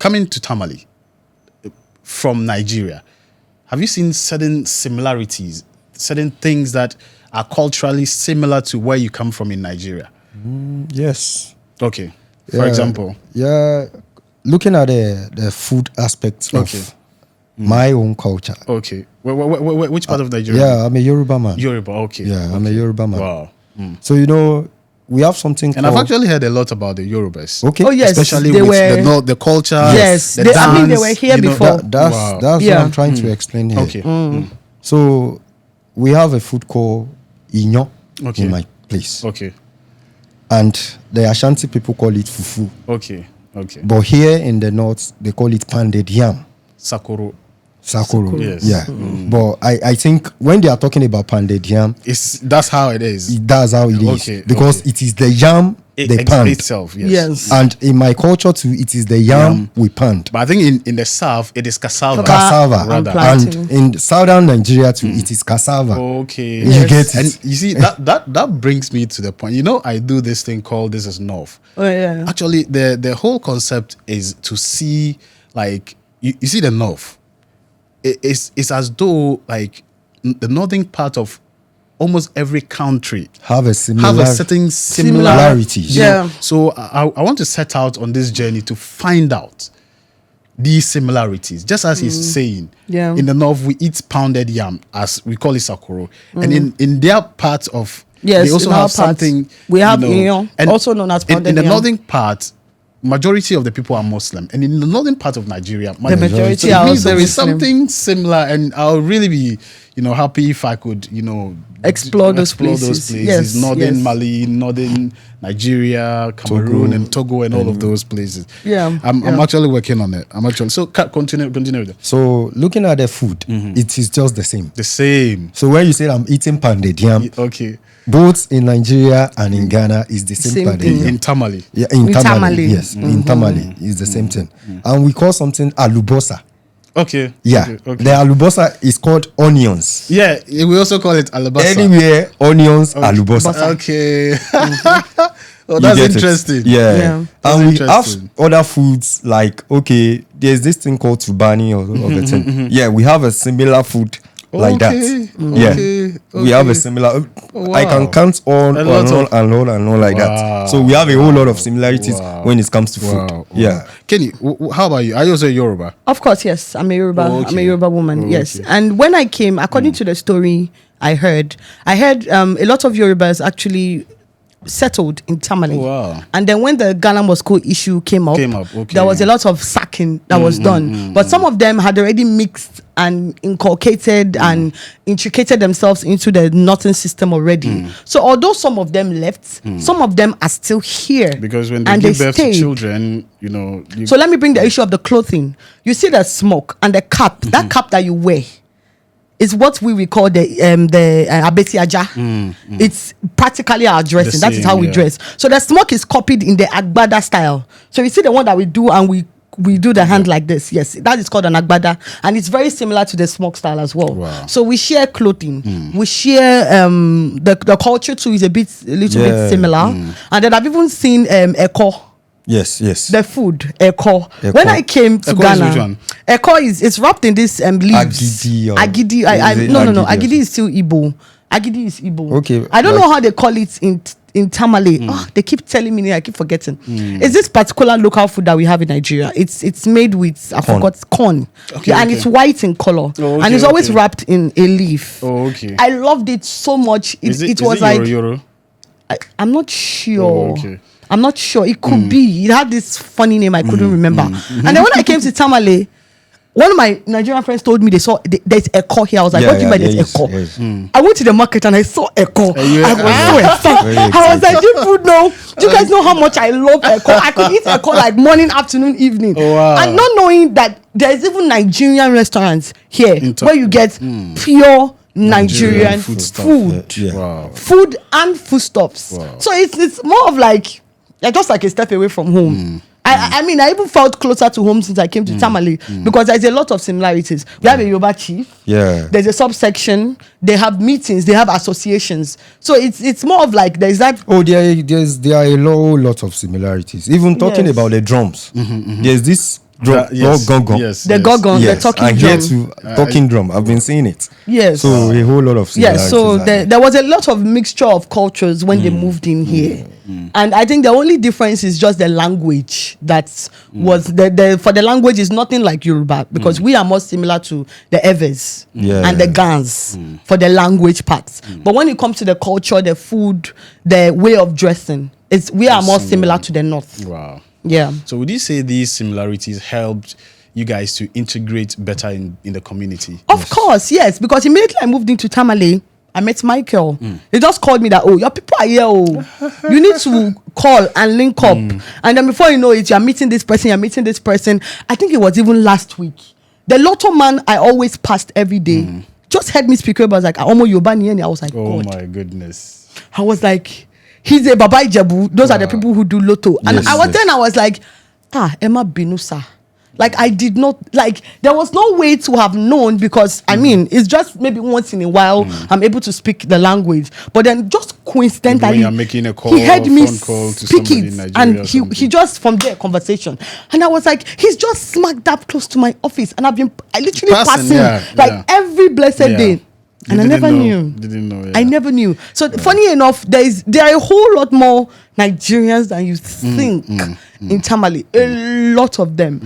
coming to Tamale from Nigeria, have you seen certain similarities, certain things that are culturally similar to where you come from in Nigeria? Yes. Okay. For example? Yeah. Looking at the food aspects of my own culture. Okay. Which part of Nigeria? Yeah, I'm a Yoruba man. Yoruba, okay. Yeah, I'm a Yoruba man. Wow. So, you know, we have something and I've actually heard a lot about the Yorubas. Okay. Oh, yes. Especially with the culture. Yes. The dance. I mean, they were here before. That's what I'm trying to explain here. Okay. So, we have a food called Inyo in my place. Okay. And the Ashanti people call it fufu. Okay. But here in the north, they call it pounded yam. Sakoro. Yes. Yeah. But I think when they are talking about pounded yam, that's how it is. That's how it is. Okay. Because it is the yam they pound itself. Yes. And in my culture too, it is the yam we pound. But I think in the south, it is cassava. And in southern Nigeria too, it is cassava. Okay. You get it. And you see, that brings me to the point. You know, I do this thing called This Is North. Oh, yeah. Actually, the whole concept is to see, like, you see the North. It's as though, like, the northern part of almost every country have a certain similarities. Yeah. So I want to set out on this journey to find out these similarities. Just as he's saying, in the north we eat pounded yam, as we call it sakoro, and in their part of they also have something. We have also known as pounded in the yam. northern part. Majority of the people are Muslim, and in the northern part of Nigeria, the majority so are means there is Muslim. something similar, and I'll really be, happy if I could, explore those places. Yes, northern Mali, northern Nigeria, Cameroon, and Togo, and all of those places. Yeah, I'm actually working on it. So continue with it. So looking at the food, it is just the same. The same. So when you say I'm eating pounded yam, okay. Both in Nigeria and in Ghana is the same pounded yam. In Tamale. Yeah, in Tamale. Yes, in Tamale is the same thing. And we call something alubosa. Okay. Yeah. Okay. The alubosa is called onions. Yeah, we also call it alabasa. Anywhere, onions, alubosa. Okay. Oh, that's interesting. Yeah. And we have other foods like, there's this thing called tubani or the thing. Yeah, we have a similar food like that. Yeah. We have a similar. Wow. I can count on like that. So we have a whole lot of similarities when it comes to food. Yeah. Kenny, how about you? Are you also a Yoruba? Of course, yes. I'm a Yoruba. I'm a Yoruba woman. Yes. And when I came, according to the story I heard a lot of Yorubas actually settled in Tamale. Wow. And then when the Ghana Moscow issue came up, there was a lot of sacking that was done. But some of them had already mixed and inculcated and intricated themselves into the northern system already. So although some of them left, some of them are still here. Because when they give birth to children, So let me bring the issue of the clothing. You see the smoke and the cap, that cap that you wear is what we call the abetiaja. It's practically our dressing. That is how we dress. So the smoke is copied in the agbada style. So you see the one that we do, and we do the hand like this. Yes, that is called an agbada, and it's very similar to the smoke style as well. Wow. So we share clothing. We share the culture too is a little bit similar. And then I've even seen eko. Yes. The food, eko. When I came to Ghana, eko is wrapped in this leaves. Agidi. No. Agidi is still Igbo. Agidi is Igbo. Okay. I don't know how they call it in Tamale. They keep telling me, I keep forgetting. It's this particular local food that we have in Nigeria. It's made with corn. And it's white in color. And it's always wrapped in a leaf. I loved it so much. It was like Yoro? I'm not sure. I'm not sure. It could be. It had this funny name I couldn't remember. And then when I came to Tamale, one of my Nigerian friends told me there's echo here. I was like, what do you mean there's echo? I went to the market and I saw echo. I was like, do you guys know how much I love echo? I could eat echo like morning, afternoon, evening. And not knowing that there's even Nigerian restaurants here where you get pure Nigerian food. Food and foodstuffs. So it's more of like just like a step away from home. I mean, I even felt closer to home since I came to Tamale because there's a lot of similarities. We have a Yoruba chief. Yeah. There's a subsection. They have meetings. They have associations. So it's more of like there's that. There are a lot of similarities. Even talking about the drums, there's this Gong. Yes, the gong, the talking and drum. here too, talking drum. I've been seeing it. Yes. So a whole lot of yes. So there was a lot of mixture of cultures when they moved in here, and I think the only difference is just the language. That was for the language is nothing like Yoruba because we are more similar to the Evers and the Gans for the language parts. But when it comes to the culture, the food, the way of dressing, we are more similar to the North. Wow. Yeah. So would you say these similarities helped you guys to integrate better in the community? Of course, yes. Because immediately I moved into Tamale, I met Michael. He just called me that, oh, your people are here. Oh, you need to call and link up. And then before you know it, you're meeting this person, you're meeting this person. I think it was even last week. The lotto man I always passed every day just heard me speak. I was like, I almost Yobani. I was like, oh God. My goodness. I was like, he's a Baba Ijebu. Those are the people who do lotto. And I was like, Emma Binusa. Like I did not there was no way to have known because I mean it's just maybe once in a while I'm able to speak the language, but then just coincidentally when you're making a call, he heard me phone call to speak somebody it, in Nigeria and he just from there conversation, and I was like, he's just smacked up close to my office, and I literally passing every blessed day. And I never knew. Didn't know. Yeah. I never knew. So funny enough, there are a whole lot more Nigerians than you think in Tamale. A lot of them.